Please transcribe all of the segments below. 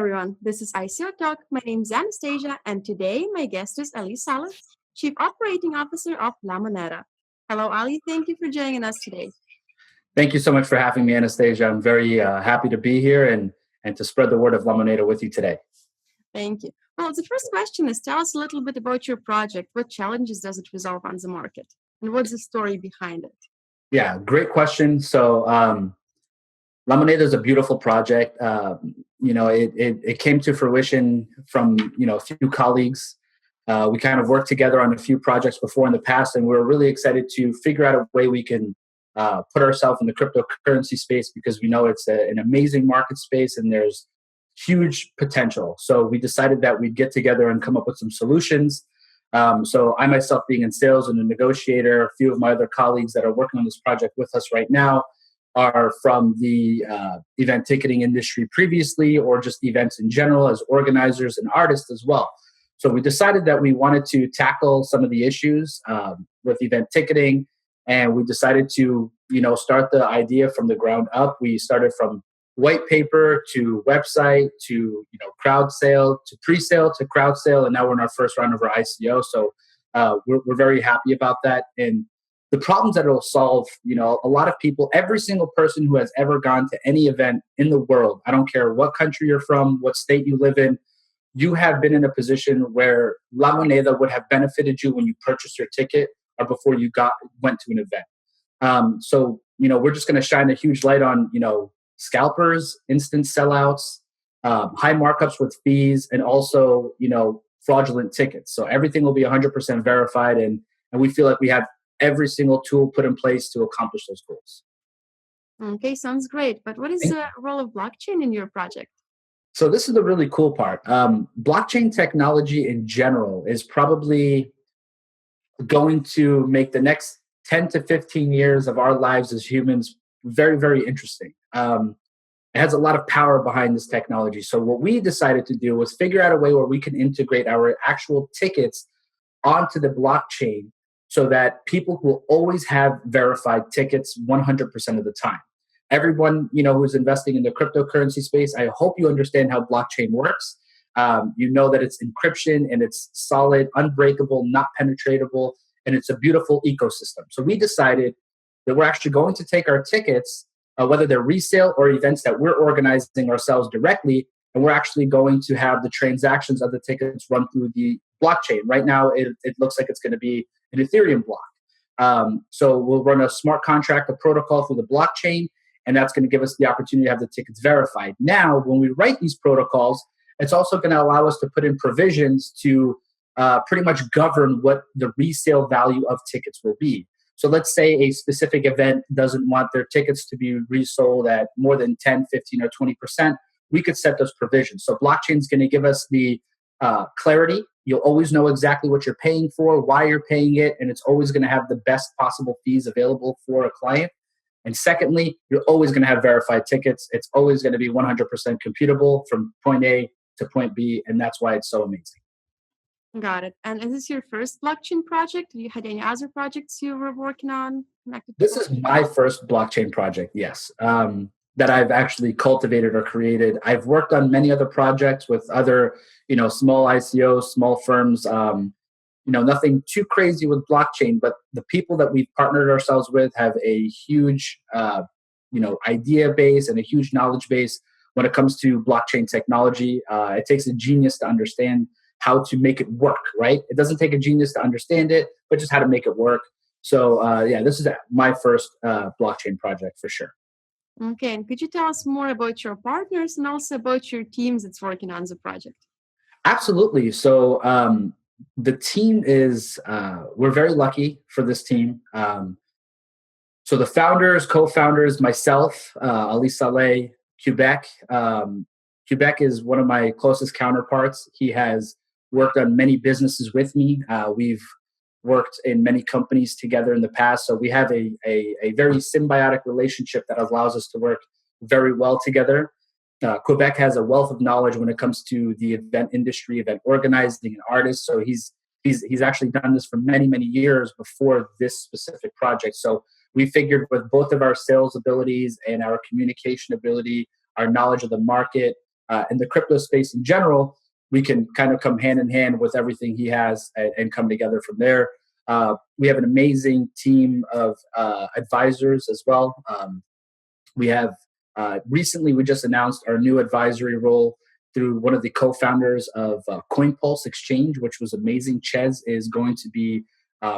everyone. This is ICO Talk. My name is Anastasia, and today my guest is Ali Saleh, Chief Operating Officer of Lamoneda. Hello, Ali. Thank you for joining us today. Thank you so much for having me, Anastasia. I'm very happy to be here and to spread the word of Lamoneda with you today. Thank you. Well, the first question is, tell us a little bit about your project. What challenges does it resolve on the market? And what's the story behind it? Yeah, great question. So Lamoneda is a beautiful project. It came to fruition from, a few colleagues. We kind of worked together on a few projects before in the past, and we were really excited to figure out a way we can put ourselves in the cryptocurrency space because we know it's an amazing market space and there's huge potential. So we decided that we'd get together and come up with some solutions. So I myself being in sales and a negotiator, a few of my other colleagues that are working on this project with us right now are from the event ticketing industry previously, or just events in general as organizers and artists as well. So we decided that we wanted to tackle some of the issues with event ticketing, and we decided to, start the idea from the ground up. We started from white paper to website to, crowd sale to pre-sale to crowd sale, and now we're in our first round of our ICO. So we're very happy about that. And the problems that it'll solve, a lot of people, every single person who has ever gone to any event in the world, I don't care what country you're from, what state you live in, you have been in a position where Lamoneda would have benefited you when you purchased your ticket or before you went to an event. So, we're just going to shine a huge light on, scalpers, instant sellouts, high markups with fees, and also, fraudulent tickets. So everything will be 100% verified, and we feel like we have every single tool put in place to accomplish those goals. Okay, sounds great. But what is the role of blockchain in your project? So this is the really cool part. Blockchain technology in general is probably going to make the next 10 to 15 years of our lives as humans very, very interesting. It has a lot of power behind this technology. So what we decided to do was figure out a way where we can integrate our actual tickets onto the blockchain so that people will always have verified tickets 100% of the time. Everyone, who's investing in the cryptocurrency space, I hope you understand how blockchain works. You know that it's encryption and it's solid, unbreakable, not penetratable, and it's a beautiful ecosystem. So we decided that we're actually going to take our tickets, whether they're resale or events that we're organizing ourselves directly, and we're actually going to have the transactions of the tickets run through the blockchain. Right now, it looks like it's going to be an Ethereum block. So we'll run a smart contract, a protocol through the blockchain, and that's going to give us the opportunity to have the tickets verified. Now, when we write these protocols, it's also going to allow us to put in provisions to pretty much govern what the resale value of tickets will be. So let's say a specific event doesn't want their tickets to be resold at more than 10, 15, or 20%. We could set those provisions. So blockchain is going to give us the clarity. You'll always know exactly what you're paying for, why you're paying it, and it's always going to have the best possible fees available for a client. And secondly, you're always going to have verified tickets. It's always going to be 100% computable from point A to point B, and that's why it's so amazing. Got it. And is this your first blockchain project? Have you had any other projects you were working on? This is my first blockchain project, yes, that I've actually cultivated or created. I've worked on many other projects with other, small ICOs, small firms, nothing too crazy with blockchain, but the people that we've partnered ourselves with have a huge, idea base and a huge knowledge base when it comes to blockchain technology. It takes a genius to understand how to make it work, right? It doesn't take a genius to understand it, but just how to make it work. So this is my first blockchain project for sure. Okay, and could you tell us more about your partners and also about your teams that's working on the project? Absolutely. So the team is, we're very lucky for this team. So the founders, co-founders, myself, Ali Saleh, Quebec. Quebec is one of my closest counterparts. He has worked on many businesses with me. We've worked in many companies together in the past. So we have a very symbiotic relationship that allows us to work very well together. Quebec has a wealth of knowledge when it comes to the event industry, event organizing, and artists. So he's actually done this for many, many years before this specific project. So we figured with both of our sales abilities and our communication ability, our knowledge of the market, in the crypto space in general, we can kind of come hand in hand with everything he has and come together from there. We have an amazing team of advisors as well. We have recently we just announced our new advisory role through one of the co-founders of CoinPulse Exchange, which was amazing. Ches is going to be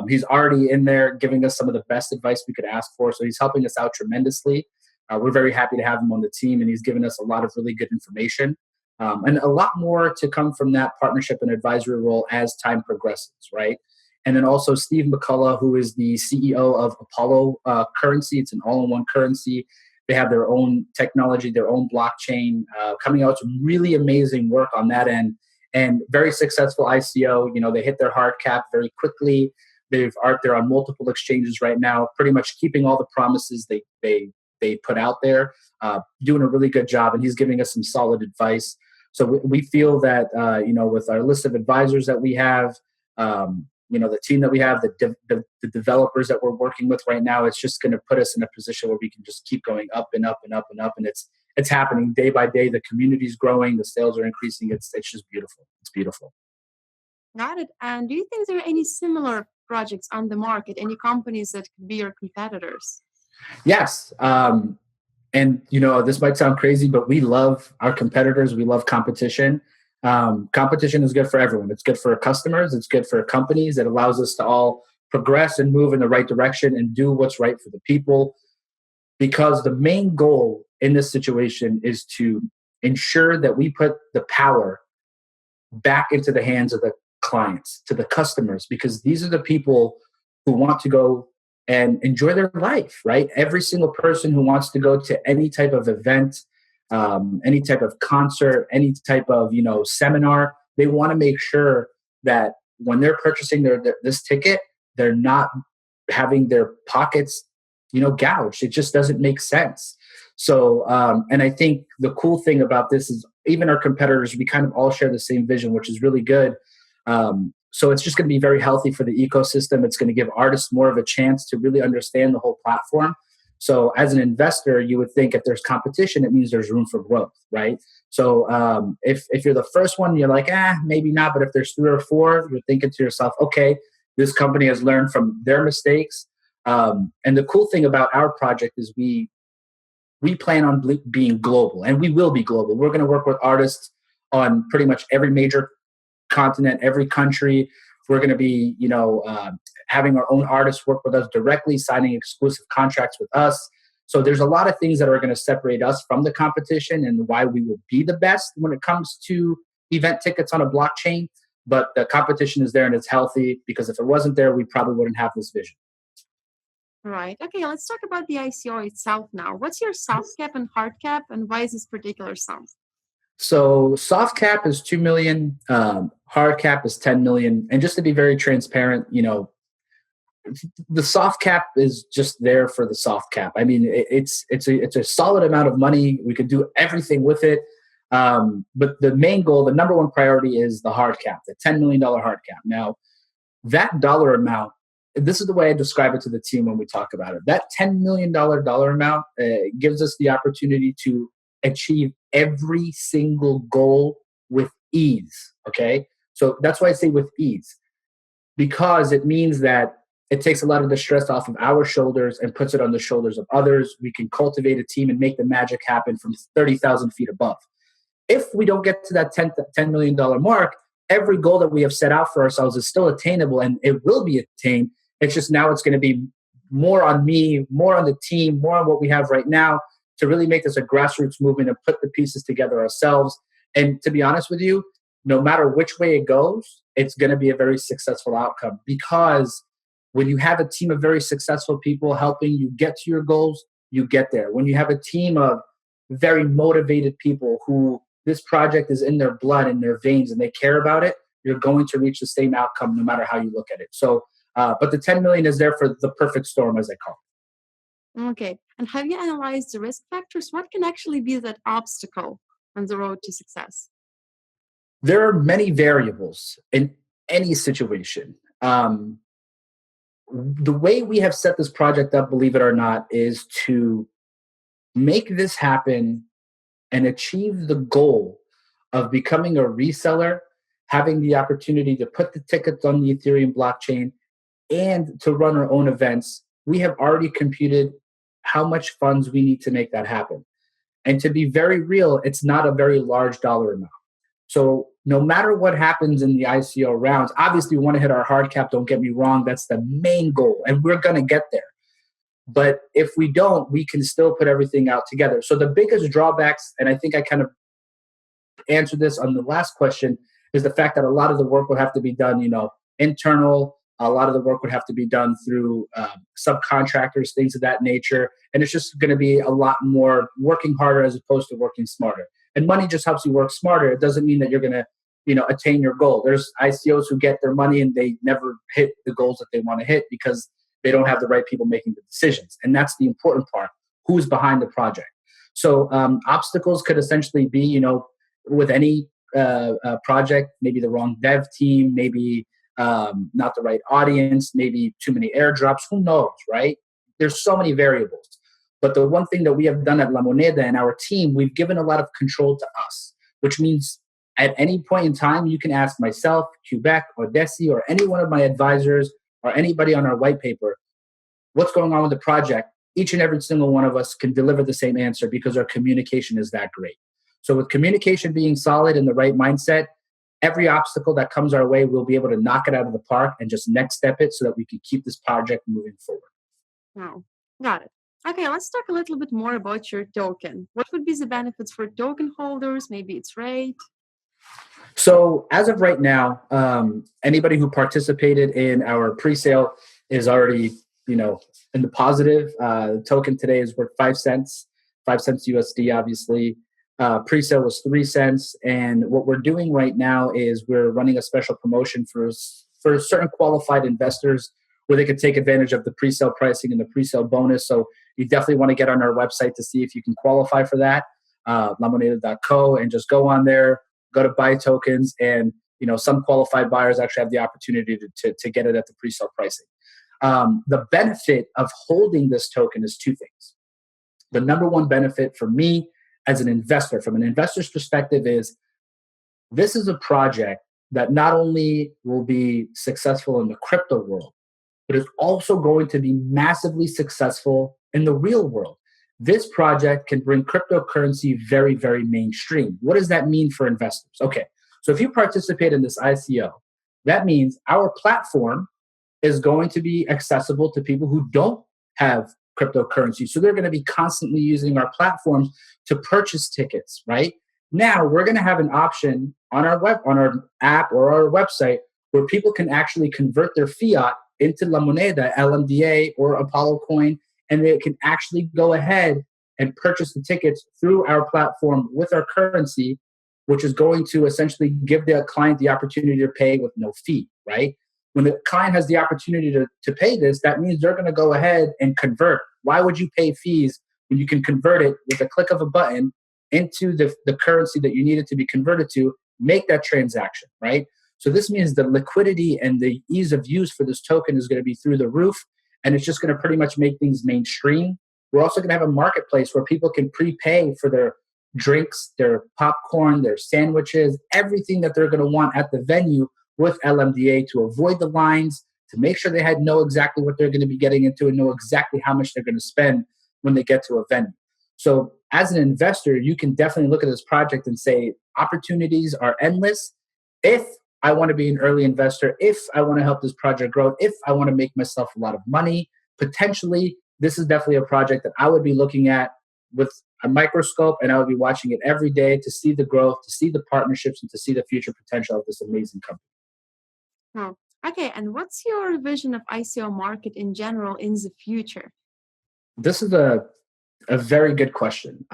he's already in there giving us some of the best advice we could ask for. So he's helping us out tremendously. We're very happy to have him on the team, and he's given us a lot of really good information. And a lot more to come from that partnership and advisory role as time progresses, right? And then also Steve McCullough, who is the CEO of Apollo Currency. It's an all-in-one currency. They have their own technology, their own blockchain, coming out some really amazing work on that end, and very successful ICO. You know, they hit their hard cap very quickly. They're on multiple exchanges right now, pretty much keeping all the promises they put out there, doing a really good job. And he's giving us some solid advice. So we feel that with our list of advisors that we have, the team that we have, the developers that we're working with right now, it's just going to put us in a position where we can just keep going up and up and up and up. And it's happening day by day. The community's growing, the sales are increasing. It's just beautiful. It's beautiful. Got it. And do you think there are any similar projects on the market, any companies that could be your competitors? Yes. And this might sound crazy, but we love our competitors. We love competition. Competition is good for everyone. It's good for customers. It's good for companies. It allows us to all progress and move in the right direction and do what's right for the people. Because the main goal in this situation is to ensure that we put the power back into the hands of the clients, to the customers, because these are the people who want to go and enjoy their life, right? Every single person who wants to go to any type of event, any type of concert, any type of seminar, they want to make sure that when they're purchasing this ticket, they're not having their pockets gouged. It just doesn't make sense. So and I think the cool thing about this is even our competitors, we kind of all share the same vision, which is really good. So it's just going to be very healthy for the ecosystem. It's going to give artists more of a chance to really understand the whole platform. So as an investor, you would think if there's competition, it means there's room for growth, right? So if you're the first one, you're like, maybe not. But if there's 3 or 4, you're thinking to yourself, okay, this company has learned from their mistakes. And the cool thing about our project is we plan on being global, and we will be global. We're going to work with artists on pretty much every major continent, every country. We're going to be, having our own artists work with us directly, signing exclusive contracts with us. So there's a lot of things that are going to separate us from the competition and why we will be the best when it comes to event tickets on a blockchain. But the competition is there and it's healthy, because if it wasn't there, we probably wouldn't have this vision. Right. Okay, let's talk about the ICO itself now. What's your soft cap and hard cap, and why is this particular sum? So soft cap is 2 million, hard cap is 10 million. And just to be very transparent, the soft cap is just there for the soft cap. I mean, it's a solid amount of money. We could do everything with it. But the main goal, the number one priority, is the hard cap, the $10 million hard cap. Now, that dollar amount, this is the way I describe it to the team when we talk about it. That $10 million dollar amount gives us the opportunity to achieve every single goal with ease. Okay. So that's why I say with ease, because it means that it takes a lot of the stress off of our shoulders and puts it on the shoulders of others. We can cultivate a team and make the magic happen from 30,000 feet above. If we don't get to that $10 million mark, every goal that we have set out for ourselves is still attainable, and it will be attained. It's just now it's going to be more on me, more on the team, more on what we have right now to really make this a grassroots movement and put the pieces together ourselves. And to be honest with you, no matter which way it goes, it's going to be a very successful outcome, because when you have a team of very successful people helping you get to your goals, you get there. When you have a team of very motivated people who this project is in their blood, in their veins, and they care about it, you're going to reach the same outcome no matter how you look at it. So, but the 10 million is there for the perfect storm, as I call it. Okay. And have you analyzed the risk factors? What can actually be that obstacle on the road to success? There are many variables in any situation. The way we have set this project up, believe it or not, is to make this happen and achieve the goal of becoming a reseller, having the opportunity to put the tickets on the Ethereum blockchain and to run our own events, we have already computed how much funds we need to make that happen. And to be very real, it's not a very large dollar amount. So no matter what happens in the ICO rounds, obviously we want to hit our hard cap. Don't get me wrong. That's the main goal. And we're going to get there. But if we don't, we can still put everything out together. So the biggest drawbacks, and I think I kind of answered this on the last question, is the fact that a lot of the work would have to be done, internal. A lot of the work would have to be done through subcontractors, things of that nature. And it's just going to be a lot more working harder as opposed to working smarter. And money just helps you work smarter. It doesn't mean that you're going to, attain your goal. There's ICOs who get their money and they never hit the goals that they want to hit because they don't have the right people making the decisions. And that's the important part. Who's behind the project? So obstacles could essentially be, with any project, maybe the wrong dev team, maybe not the right audience, maybe too many airdrops, who knows, right? There's so many variables. But the one thing that we have done at Lamoneda and our team, we've given a lot of control to us, which means at any point in time, you can ask myself, Quebec, or Desi, or any one of my advisors, or anybody on our white paper, what's going on with the project. Each and every single one of us can deliver the same answer because our communication is that great. So with communication being solid and the right mindset, every obstacle that comes our way, we'll be able to knock it out of the park and just next step it so that we can keep this project moving forward. Wow, got it. Okay, let's talk a little bit more about your token. What would be the benefits for token holders? Maybe its rate? So as of right now, anybody who participated in our pre-sale is already, in the positive. The token today is worth 5 cents, 5 cents USD, obviously. Pre-sale was 3 cents. And what we're doing right now is we're running a special promotion for certain qualified investors where they could take advantage of the pre-sale pricing and the pre-sale bonus. So you definitely want to get on our website to see if you can qualify for that, lamoneda.co, and just go on there, go to buy tokens, and some qualified buyers actually have the opportunity to get it at the pre-sale pricing. The benefit of holding this token is two things. The number one benefit for me as an investor, from an investor's perspective, is this is a project that not only will be successful in the crypto world, but is also going to be massively successful in the real world. This project can bring cryptocurrency very, very mainstream. What does that mean for investors? Okay, so if you participate in this ICO, that means our platform is going to be accessible to people who don't have cryptocurrency. So they're going to be constantly using our platforms to purchase tickets, right? Now we're going to have an option on our app or our website where people can actually convert their fiat into Lamoneda, LMDA, or Apollo coin, and they can actually go ahead and purchase the tickets through our platform with our currency, which is going to essentially give the client the opportunity to pay with no fee, right? When the client has the opportunity to pay this, that means they're going to go ahead and convert. Why would you pay fees when you can convert it with a click of a button into the currency that you need it to be converted to, make that transaction, right? So this means the liquidity and the ease of use for this token is going to be through the roof, and it's just going to pretty much make things mainstream. We're also going to have a marketplace where people can prepay for their drinks, their popcorn, their sandwiches, everything that they're going to want at the venue with LMDA to avoid the lines, to make sure they know exactly what they're going to be getting into and know exactly how much they're going to spend when they get to a venue. So as an investor, you can definitely look at this project and say opportunities are endless. If I want to be an early investor, if I want to help this project grow, if I want to make myself a lot of money, potentially this is definitely a project that I would be looking at with a microscope, and I would be watching it every day to see the growth, to see the partnerships, and to see the future potential of this amazing company. Oh, okay. And what's your vision of ICO market in general in the future? This is a very good question.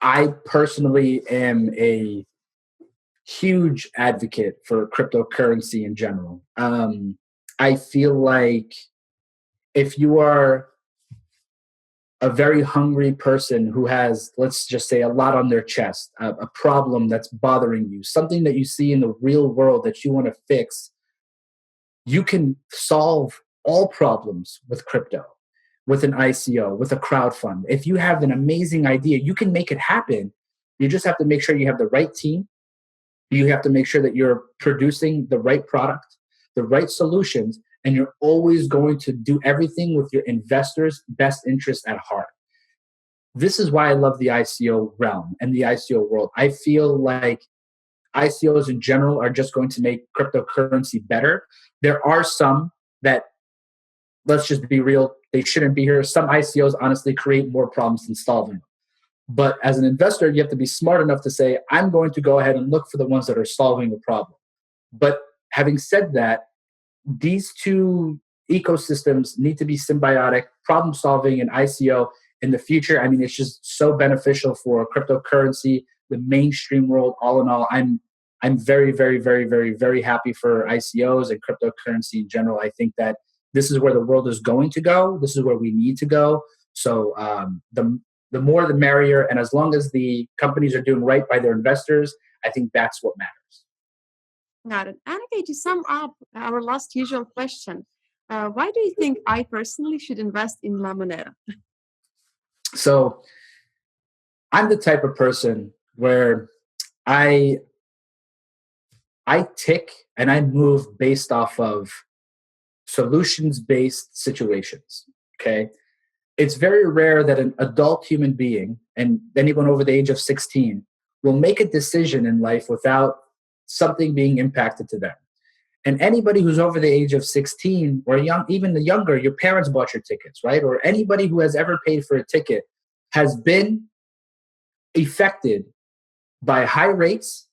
I personally am a huge advocate for cryptocurrency in general. I feel like if you are a very hungry person who has, let's just say, a lot on their chest, a problem that's bothering you, something that you see in the real world that you want to fix, you can solve all problems with crypto. with an ICO, with a crowdfund. If you have an amazing idea, you can make it happen. You just have to make sure you have the right team. You have to make sure that you're producing the right product, the right solutions, and you're always going to do everything with your investors' best interest at heart. This is why I love the ICO realm and the ICO world. I feel like ICOs in general are just going to make cryptocurrency better. There are some that, let's just be real, they shouldn't be here. Some ICOs honestly create more problems than solving them. But as an investor, you have to be smart enough to say, I'm going to go ahead and look for the ones that are solving the problem. But having said that, these two ecosystems need to be symbiotic. Problem solving and ICO in the future, I mean, it's just so beneficial for cryptocurrency, the mainstream world. All in all, I'm very, very, very, very, very happy for ICOs and cryptocurrency in general. I think that this is where the world is going to go. This is where we need to go. So the more the merrier. And as long as the companies are doing right by their investors, I think that's what matters. Got it. And okay, to sum up our last usual question, why do you think I personally should invest in Lamoneda? So I'm the type of person where I tick and I move based off of solutions-based situations. Okay. It's very rare that an adult human being and anyone over the age of 16 will make a decision in life without something being impacted to them. And anybody who's over the age of 16 or young, even the younger, your parents bought your tickets, right? Or anybody who has ever paid for a ticket has been affected by high rates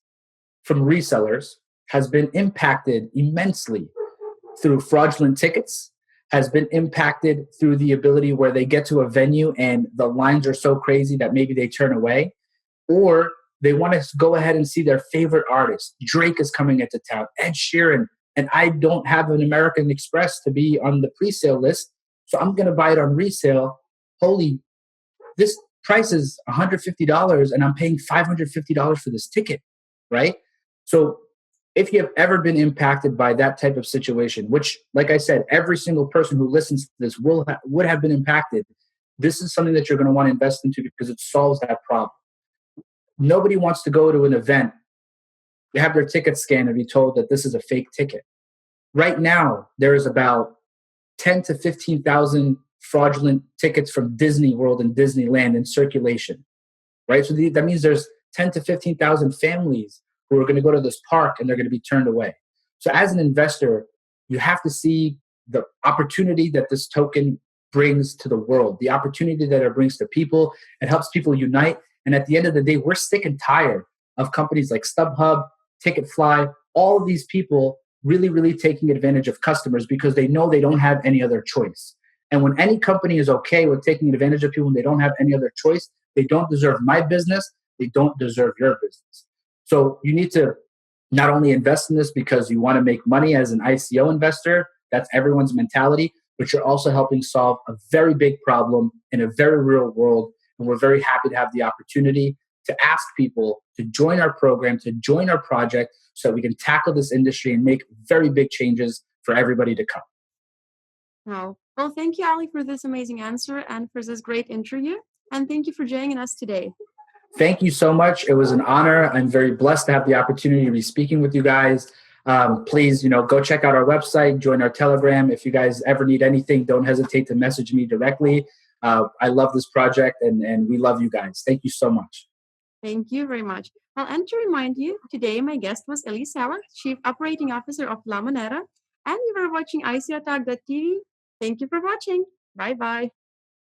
from resellers, has been impacted immensely through fraudulent tickets, has been impacted through the ability where they get to a venue and the lines are so crazy that maybe they turn away, or they want to go ahead and see their favorite artist. Drake is coming into town, Ed Sheeran, and I don't have an American Express to be on the pre-sale list, so I'm going to buy it on resale. Holy, this price is $150 and I'm paying $550 for this ticket, right? So if you have ever been impacted by that type of situation, which, like I said, every single person who listens to this would have been impacted, this is something that you're going to want to invest into because it solves that problem. Nobody wants to go to an event, they have their ticket scanned and be told that this is a fake ticket. Right now, there is about 10 to 15,000 fraudulent tickets from Disney World and Disneyland in circulation, right? So that means there's 10 to 15,000 families who are going to go to this park and they're going to be turned away. So as an investor, you have to see the opportunity that this token brings to the world, the opportunity that it brings to people. It helps people unite. And at the end of the day, we're sick and tired of companies like StubHub, Ticketfly, all of these people really, really taking advantage of customers because they know they don't have any other choice. And when any company is okay with taking advantage of people and they don't have any other choice, they don't deserve my business, they don't deserve your business. So you need to not only invest in this because you want to make money as an ICO investor, that's everyone's mentality, but you're also helping solve a very big problem in a very real world. And we're very happy to have the opportunity to ask people to join our program, to join our project so that we can tackle this industry and make very big changes for everybody to come. Oh, well, thank you, Ali, for this amazing answer and for this great interview. And thank you for joining us today. Thank you so much. It was an honor. I'm very blessed to have the opportunity to be speaking with you guys. Please, go check out our website, join our Telegram. If you guys ever need anything, don't hesitate to message me directly. I love this project and we love you guys. Thank you so much. Thank you very much. Well, and to remind you, today my guest was Ali Saleh, Chief Operating Officer of Lamoneda, and you were watching ICOtalk.tv. Thank you for watching. Bye-bye.